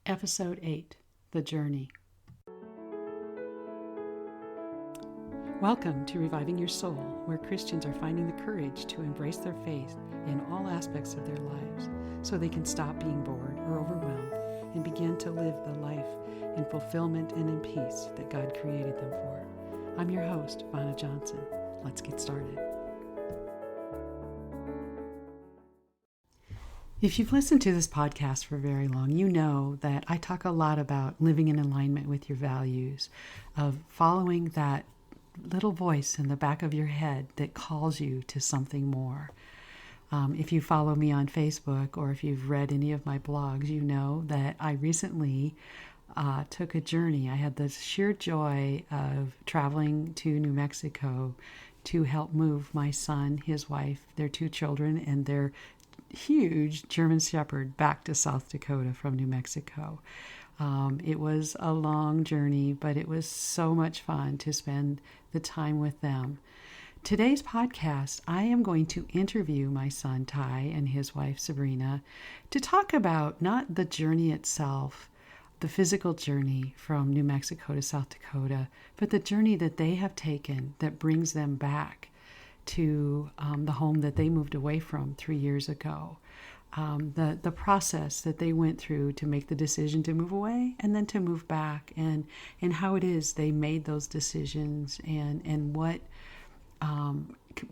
Episode 8, The Journey. Welcome to Reviving Your Soul, where Christians are finding the courage to embrace their faith in all aspects of their lives so they can stop being bored or overwhelmed and begin to live the life in fulfillment and in peace that God created them for. I'm your host, Vanna Johnson. Let's get started. If you've listened to this podcast for very long, you know that I talk a lot about living in alignment with your values, of following that little voice in the back of your head that calls you to something more. If you follow me on Facebook or if you've read any of my blogs, you know that I recently took a journey. I had the sheer joy of traveling to New Mexico to help move my son, his wife, their 2 children, and their huge German Shepherd back to South Dakota from New Mexico. It was a long journey, but it was so much fun to spend the time with them. Today's podcast, I am going to interview my son Ty and his wife Sabrina to talk about not the journey itself, the physical journey from New Mexico to South Dakota, but the journey that they have taken that brings them back to the home that they moved away from 3 years ago. The process that they went through to make the decision to move away and then to move back, and how it is they made those decisions, and what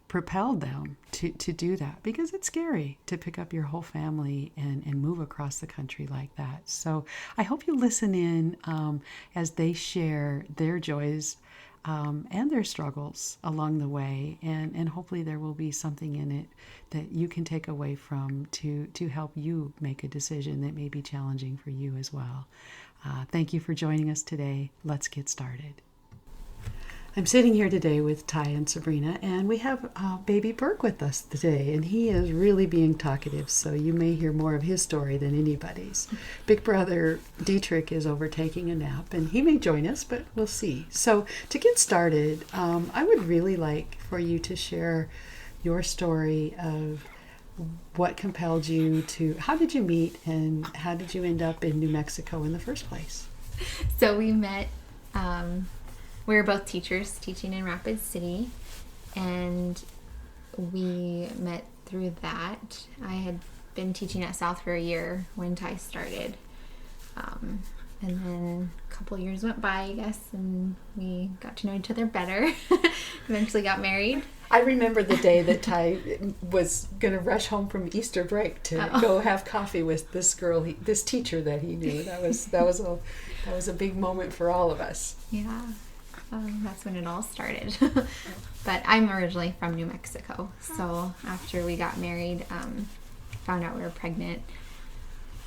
propelled them to do that, because it's scary to pick up your whole family and move across the country like that. So I hope you listen in as they share their joys and their struggles along the way, and hopefully there will be something in it that you can take away from to help you make a decision that may be challenging for you as well. Thank you for joining us today. Let's get started. I'm sitting here today with Ty and Sabrina, and we have baby Burke with us today, and he is really being talkative, so you may hear more of his story than anybody's. Big brother Dietrich is over taking a nap, and he may join us, but we'll see. So to get started, I would really like for you to share your story of what compelled you to, how did you meet, and how did you end up in New Mexico in the first place? So we met, we were both teachers teaching in Rapid City, and we met through that. I had been teaching at South for a year when Ty started. And then a couple years went by, I guess, and we got to know each other better. Eventually got married. I remember the day that Ty was going to rush home from Easter break to go have coffee with this girl, this teacher that he knew. That was a big moment for all of us. Yeah. That's when it all started. But I'm originally from New Mexico. So after we got married, found out we were pregnant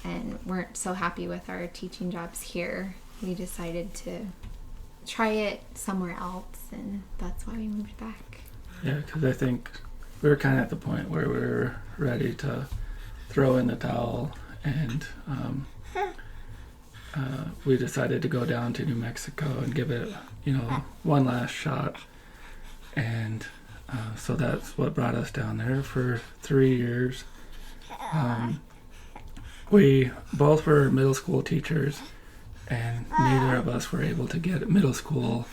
and weren't so happy with our teaching jobs here, we decided to try it somewhere else, and that's why we moved back. Yeah, because I think we were kind of at the point where we were ready to throw in the towel, and we decided to go down to New Mexico and give it, one last shot. And so that's what brought us down there for 3 years. We both were middle school teachers, and neither of us were able to get middle school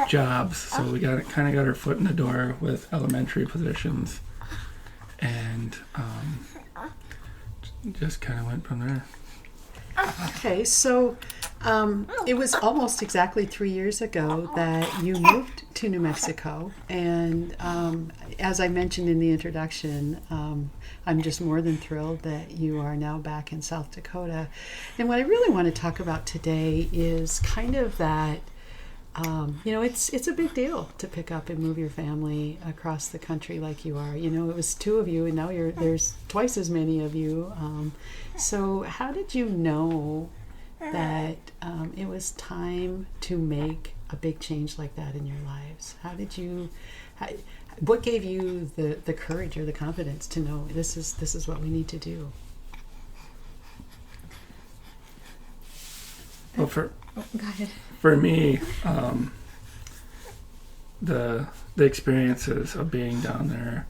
jobs. So we kind of got our foot in the door with elementary positions, and just kind of went from there. Okay, so it was almost exactly 3 years ago that you moved to New Mexico, and as I mentioned in the introduction, I'm just more than thrilled that you are now back in South Dakota. And what I really want to talk about today is kind of that, it's a big deal to pick up and move your family across the country like you are. It was 2 of you, and now there's twice as many of you. So how did you know that it was time to make a big change like that in your lives? What gave you the courage or the confidence to know this is what we need to do? Well, for me, the experiences of being down there,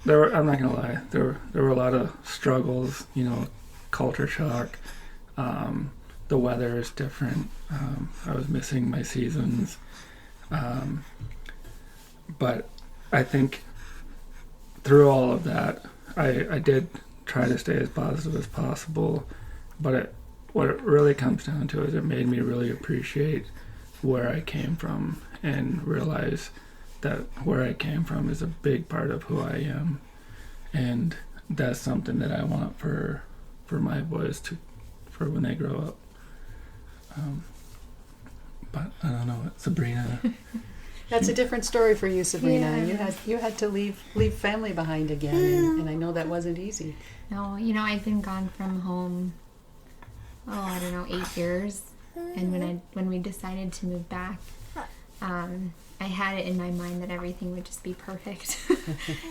I'm not gonna lie, there were a lot of struggles, culture shock. The weather is different. I was missing my seasons. But I think through all of that, I did try to stay as positive as possible. But what it really comes down to is it made me really appreciate where I came from and realize that where I came from is a big part of who I am. And that's something that I want for my boys for when they grow up. But I don't know, Sabrina. That's a different story for you, Sabrina. Yeah. You had to leave family behind again, and I know that wasn't easy. No, I've been gone from home, 8 years. And when we decided to move back, I had it in my mind that everything would just be perfect.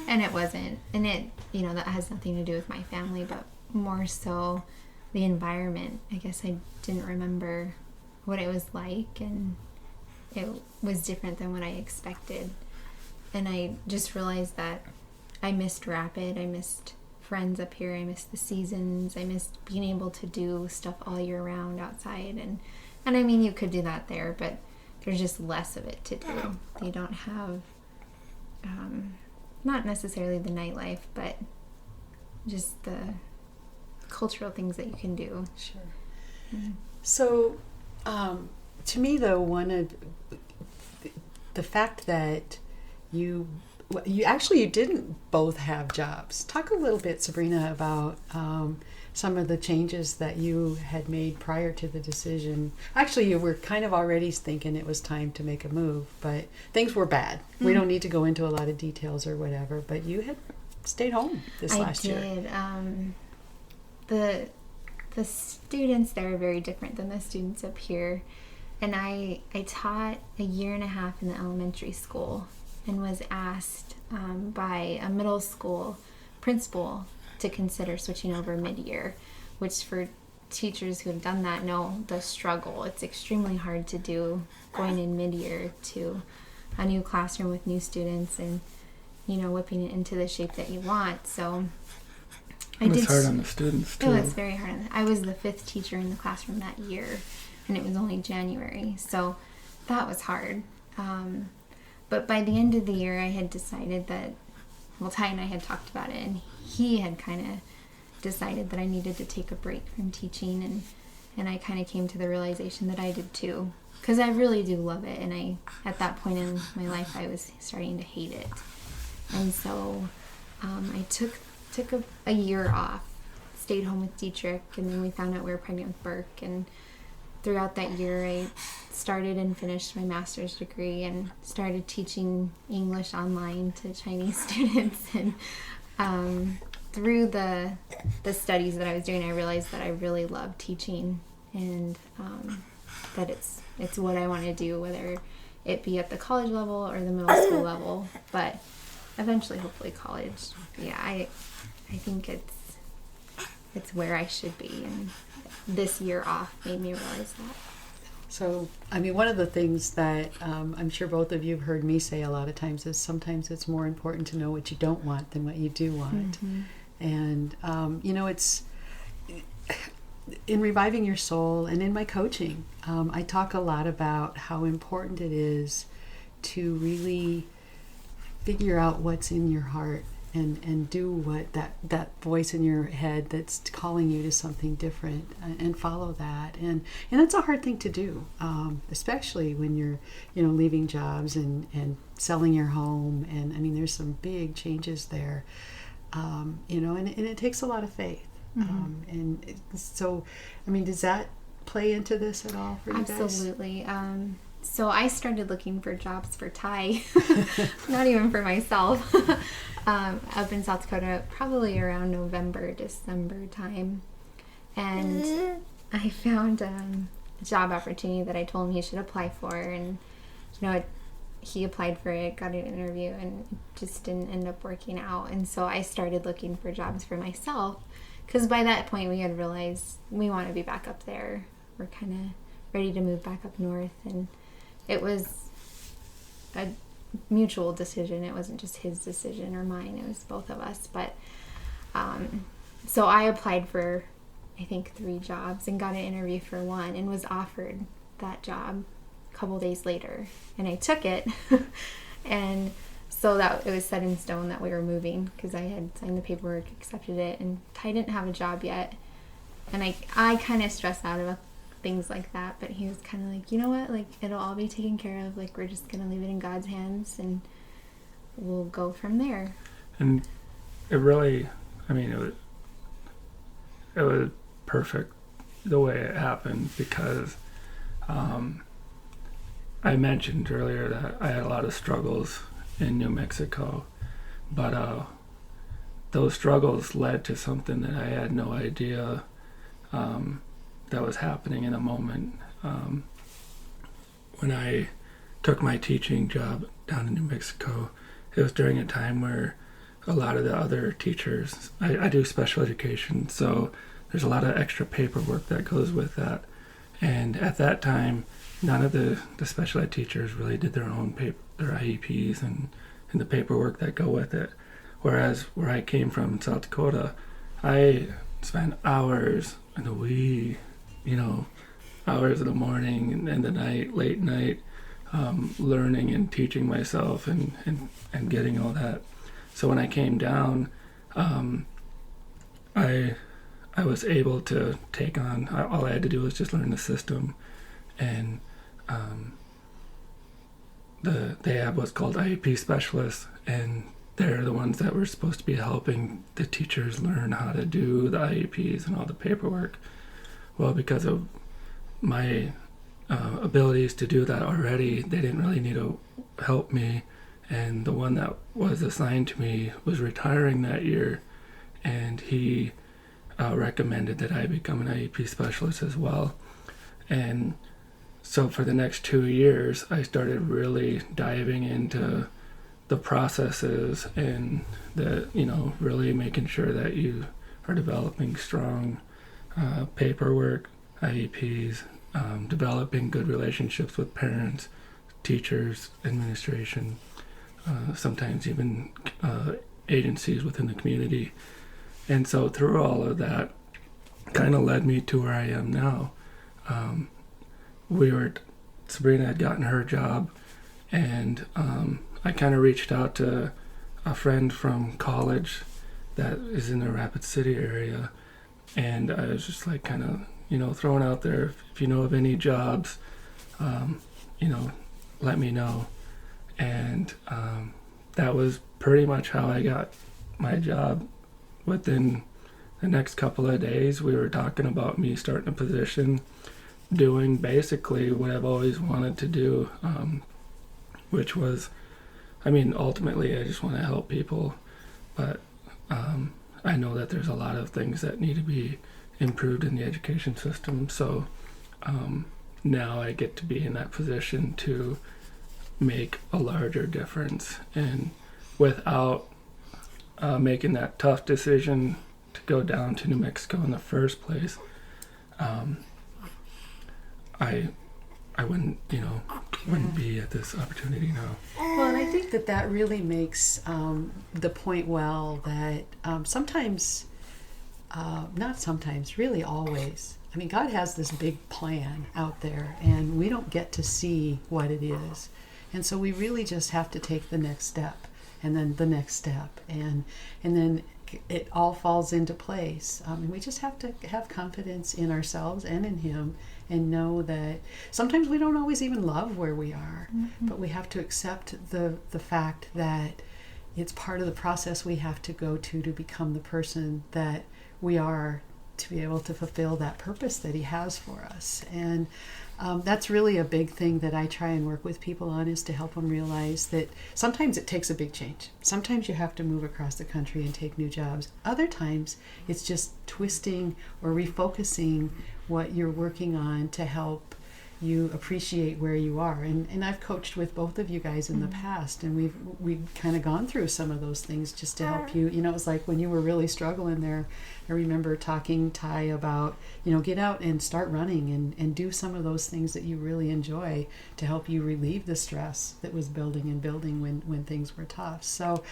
And it wasn't. And it, that has nothing to do with my family, but more so the environment. I guess I didn't remember what it was like, and it was different than what I expected. And I just realized that I missed Rapid. I missed friends up here. I missed the seasons. I missed being able to do stuff all year round outside. And I mean, you could do that there, but there's just less of it to do. They don't have, not necessarily the nightlife, but just the cultural things that you can do. Sure. Mm-hmm. So, to me, though, one of the fact that you didn't both have jobs. Talk a little bit, Sabrina, about some of the changes that you had made prior to the decision. Actually, you were kind of already thinking it was time to make a move, but things were bad. Mm-hmm. We don't need to go into a lot of details or whatever, but you had stayed home last year. I did. The students there are very different than the students up here. And I taught a year and a half in the elementary school and was asked by a middle school principal to consider switching over mid-year, which for teachers who have done that know the struggle. It's extremely hard to do going in mid-year to a new classroom with new students and, whipping it into the shape that you want. So It's hard on the students, too. Oh, it's very hard. I was the 5th teacher in the classroom that year, and it was only January, so that was hard. But by the end of the year, I had decided that, Ty and I had talked about it, and he had kind of decided that I needed to take a break from teaching, and I kind of came to the realization that I did too, because I really do love it, and at that point in my life, I was starting to hate it. And so I took a year off, stayed home with Dietrich, and then we found out we were pregnant with Burke. And throughout that year, I started and finished my master's degree and started teaching English online to Chinese students. And through the studies that I was doing, I realized that I really loved teaching, and that it's what I want to do, whether it be at the college level or the middle school level, but eventually, hopefully, college. Yeah, I think it's where I should be, and this year off made me realize that. So, I mean, one of the things that I'm sure both of you have heard me say a lot of times is sometimes it's more important to know what you don't want than what you do want. Mm-hmm. And, it's in Reviving Your Soul and in my coaching, I talk a lot about how important it is to really figure out what's in your heart and do what that voice in your head that's calling you to something different, and follow that. And it's a hard thing to do, especially when you're leaving jobs and selling your home, and I mean there's some big changes there, and it takes a lot of faith. Mm-hmm. So I mean, does that play into this at all for you guys? Absolutely. So I started looking for jobs for Ty, not even for myself, up in South Dakota, probably around November, December time. And I found a job opportunity that I told him he should apply for. And, he applied for it, got an interview, and it just didn't end up working out. And so I started looking for jobs for myself, because by that point we had realized we want to be back up there. We're kind of ready to move back up north, and it was mutual decision. It wasn't just his decision or mine. It was both of us. But so I applied for, I think, 3 jobs and got an interview for one and was offered that job a couple days later. And I took it. And so that it was set in stone that we were moving because I had signed the paperwork, accepted it, and Ty didn't have a job yet. And I kind of stressed out about things like that, but he was kind of like, you know what, like, it'll all be taken care of. Like, we're just going to leave it in God's hands and we'll go from there. And it really, I mean, it was perfect the way it happened because I mentioned earlier that I had a lot of struggles in New Mexico, but those struggles led to something that I had no idea that was happening in a moment. When I took my teaching job down in New Mexico, it was during a time where a lot of the other teachers, I do special education, so there's a lot of extra paperwork that goes with that. And at that time, none of the special ed teachers really did their own their IEPs and the paperwork that go with it. Whereas where I came from in South Dakota, I spent hours in the wee, hours of the morning and the night, late night, learning and teaching myself and getting all that. So when I came down, I was able to take on, all I had to do was just learn the system. And they have what's called IEP specialists, and they're the ones that were supposed to be helping the teachers learn how to do the IEPs and all the paperwork. Well, because of my abilities to do that already, they didn't really need to help me. And the one that was assigned to me was retiring that year, and he recommended that I become an IEP specialist as well. And so for the next 2 years, I started really diving into the processes and really making sure that you are developing strong paperwork, IEPs, developing good relationships with parents, teachers, administration, sometimes even agencies within the community. And so through all of that kind of led me to where I am now. Sabrina had gotten her job, and I kind of reached out to a friend from college that is in the Rapid City area, and I was just like kind of, throwing out there, if you know of any jobs, let me know. And that was pretty much how I got my job. Within the next couple of days, we were talking about me starting a position doing basically what I've always wanted to do, which was, ultimately I just want to help people, but I know that there's a lot of things that need to be improved in the education system. So now I get to be in that position to make a larger difference, and without making that tough decision to go down to New Mexico in the first place, I wouldn't be at this opportunity now. Well, and I think that really makes the point well that sometimes, not sometimes, really always, God has this big plan out there, and we don't get to see what it is. And so we really just have to take the next step, and then the next step, and then it all falls into place. We just have to have confidence in ourselves and in Him, and know that sometimes we don't always even love where we are, but we have to accept the fact that it's part of the process we have to go to become the person that we are, to be able to fulfill that purpose that He has for us. And that's really a big thing that I try and work with people on, is to help them realize that sometimes it takes a big change. Sometimes you have to move across the country and take new jobs. Other times it's just twisting or refocusing what you're working on to help you appreciate where you are. And I've coached with both of you guys in the past, and we've kind of gone through some of those things just to help you. It was like when you were really struggling there, I remember talking, Ty, about, get out and start running and do some of those things that you really enjoy to help you relieve the stress that was building and building when things were tough. So,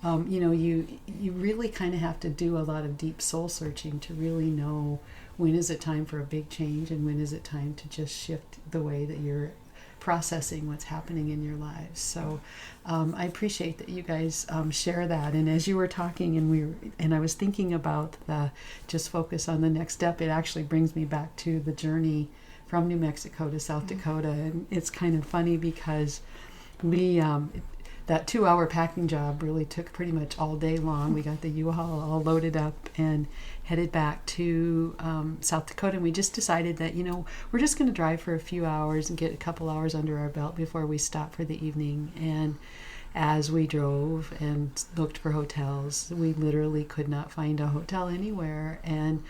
you really kind of have to do a lot of deep soul searching to really know when is it time for a big change and when is it time to just shift the way that you're processing what's happening in your lives. So I appreciate that you guys share that. And as you were talking and I was thinking about the just focus on the next step, it actually brings me back to the journey from New Mexico to South Dakota. And it's kind of funny because that 2-hour packing job really took pretty much all day long. We got the U-Haul all loaded up and headed back to South Dakota. And we just decided that, we're just going to drive for a few hours and get a couple hours under our belt before we stop for the evening. And as we drove and looked for hotels, we literally could not find a hotel anywhere. And,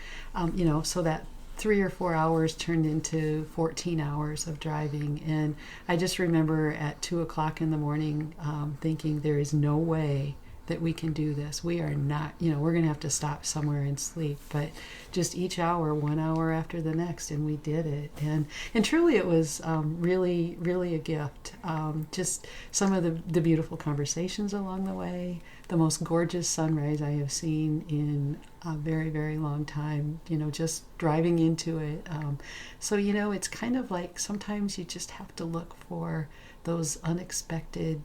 so that 3 or 4 hours turned into 14 hours of driving. And I just remember at 2 o'clock in the morning thinking, there is no way that we can do this. We are not, we're going to have to stop somewhere and sleep. But just each hour, 1 hour after the next, and we did it. And truly it was really, really a gift. Just some of the beautiful conversations along the way, the most gorgeous sunrise I have seen in a very, very long time, just driving into it. So, it's kind of like sometimes you just have to look for those unexpected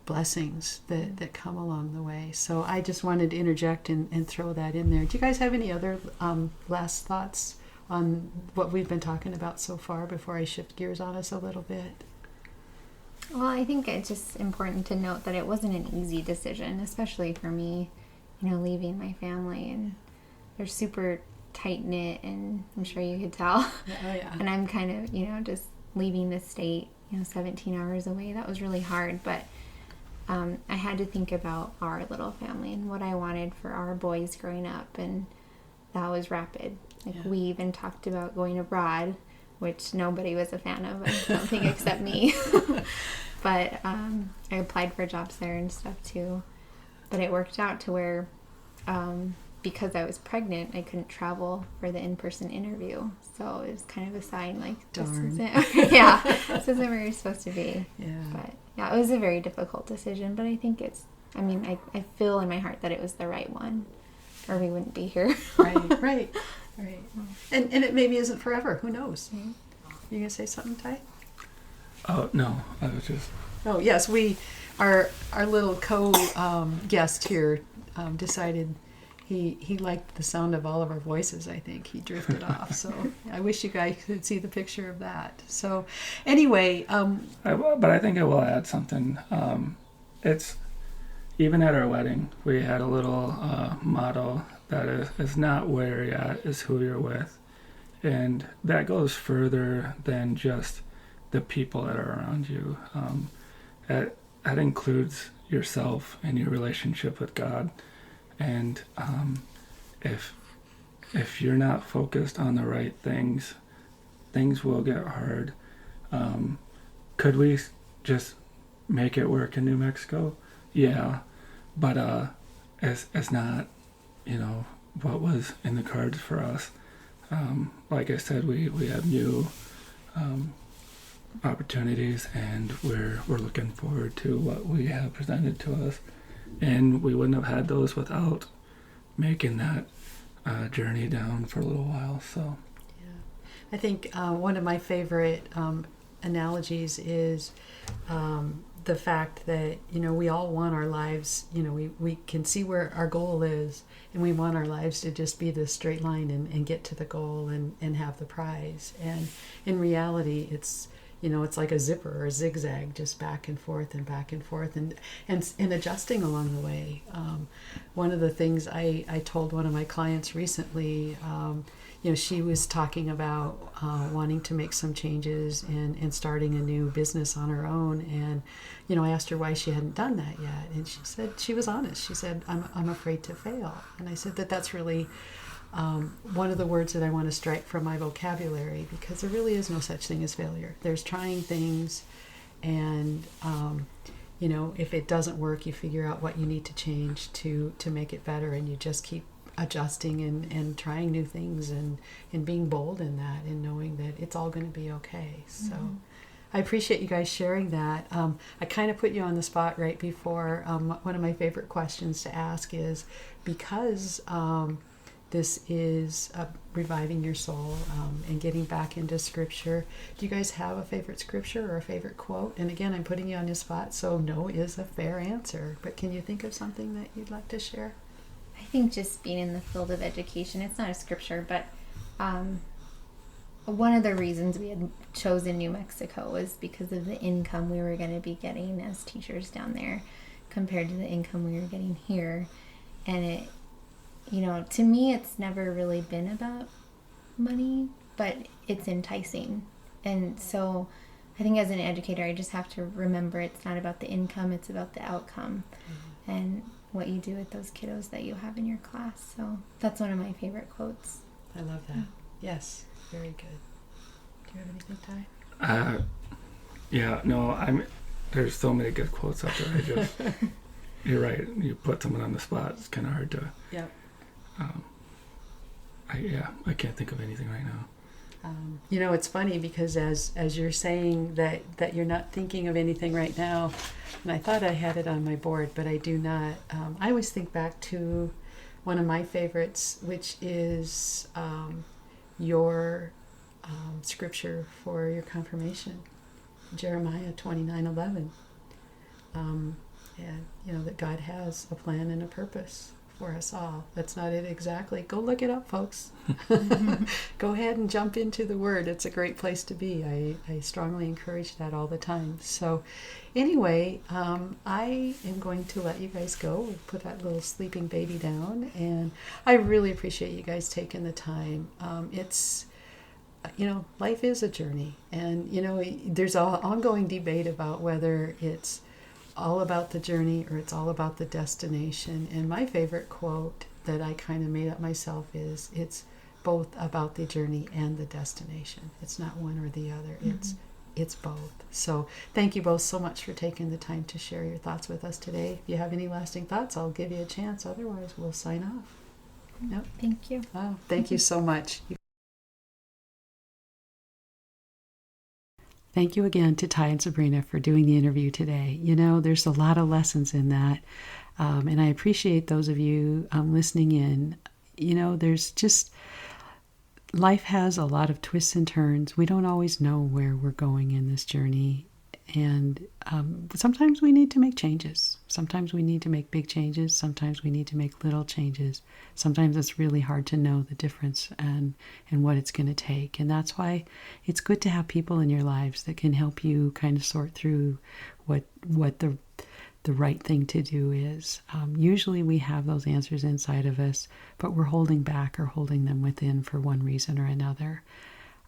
blessings that come along the way. So I just wanted to interject and throw that in there. Do you guys have any other last thoughts on what we've been talking about so far before I shift gears on us a little bit? Well, I think it's just important to note that it wasn't an easy decision, especially for me, leaving my family, and they're super tight-knit, and I'm sure you could tell. Oh, yeah. And I'm kind of, just leaving the state, 17 hours away. That was really hard, but I had to think about our little family and what I wanted for our boys growing up, and that was Rapid. We even talked about going abroad, which nobody was a fan of, I don't think, except me. But I applied for jobs there and stuff too. But it worked out to where, because I was pregnant, I couldn't travel for the in-person interview. So it was kind of a sign, like, this isn't where you're supposed to be. Yeah. But yeah, it was a very difficult decision. But I think I feel in my heart that it was the right one, or we wouldn't be here. Right. And it maybe isn't forever. Who knows? Mm-hmm. You gonna say something, Ty? Oh, no. I was just... Oh, yes. Our little guest here decided he liked the sound of all of our voices. I think he drifted off. So I wish you guys could see the picture of that. So anyway, but I think I will add something. It's even at our wedding, we had a little motto that is not where you're at, is who you're with. And that goes further than just the people that are around you. That includes yourself and your relationship with God. And if you're not focused on the right things, things will get hard. Could we just make it work in New Mexico? Yeah, but it's not, what was in the cards for us. Like I said, we have new opportunities, and we're looking forward to what we have presented to us. And we wouldn't have had those without making that journey down for a little while. So, yeah, I think one of my favorite analogies is the fact that we all want our lives. We can see where our goal is, and we want our lives to just be this straight line and get to the goal and have the prize. And in reality, it's like a zipper or a zigzag, just back and forth and back and forth, and adjusting along the way. One of the things I told one of my clients recently, she was talking about wanting to make some changes and starting a new business on her own. And, I asked her why she hadn't done that yet. And she said, she was honest. She said, I'm afraid to fail. And I said that's really one of the words that I want to strike from my vocabulary, because there really is no such thing as failure. There's trying things, and you know, if it doesn't work, you figure out what you need to change to make it better, and you just keep adjusting and trying new things, and being bold in that, and knowing that it's all going to be okay. So I appreciate you guys sharing that. I kind of put you on the spot right before. One of my favorite questions to ask is, because this is reviving your soul and getting back into scripture, do you guys have a favorite scripture or a favorite quote? And again, I'm putting you on the spot, so no is a fair answer. But can you think of something that you'd like to share? I think just being in the field of education, it's not a scripture, but one of the reasons we had chosen New Mexico was because of the income we were going to be getting as teachers down there compared to the income we were getting here. And it, you know, to me, it's never really been about money, but it's enticing. And so I think as an educator, I just have to remember it's not about the income, it's about the outcome and what you do with those kiddos that you have in your class. So that's one of my favorite quotes. I love that. Yes, very good. Do you have anything, Ty? Yeah, no, there's so many good quotes out there. You're right. You put someone on the spot, it's kind of hard to. Yep. I can't think of anything right now. You know, it's funny because as you're saying that you're not thinking of anything right now, and I thought I had it on my board, but I do not. I always think back to one of my favorites, which is your scripture for your confirmation, Jeremiah 29:11. And you know that God has a plan and a purpose for us all. That's not it exactly. Go look it up, folks. Go ahead and jump into the Word. It's a great place to be. I strongly encourage that all the time. So anyway, I am going to let you guys go, put that little sleeping baby down, and I really appreciate you guys taking the time. It's, you know, life is a journey, and you know, there's an ongoing debate about whether it's all about the journey or it's all about the destination. And my favorite quote that I kind of made up myself is, it's both about the journey and the destination. It's not one or the other. It's both. So thank you both so much for taking the time to share your thoughts with us today. If you have any lasting thoughts, I'll give you a chance. Otherwise, we'll sign off. Yep. Thank you. Oh, thank you so much. Thank you again to Ty and Sabrina for doing the interview today. You know, there's a lot of lessons in that, and I appreciate those of you listening in. You know, there's just, life has a lot of twists and turns. We don't always know where we're going in this journey, and sometimes we need to make changes. Sometimes we need to make big changes. Sometimes we need to make little changes. Sometimes it's really hard to know the difference and what it's going to take. And that's why it's good to have people in your lives that can help you kind of sort through what the right thing to do is. Usually we have those answers inside of us, but we're holding back or holding them within for one reason or another.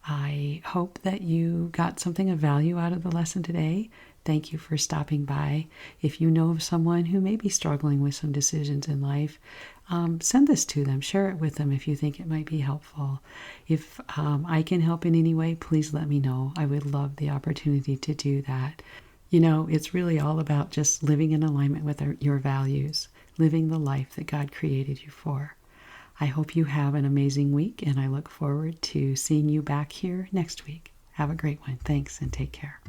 I hope that you got something of value out of the lesson today. Thank you for stopping by. If you know of someone who may be struggling with some decisions in life, send this to them. Share it with them if you think it might be helpful. If I can help in any way, please let me know. I would love the opportunity to do that. You know, it's really all about just living in alignment with your values, living the life that God created you for. I hope you have an amazing week, and I look forward to seeing you back here next week. Have a great one. Thanks, and take care.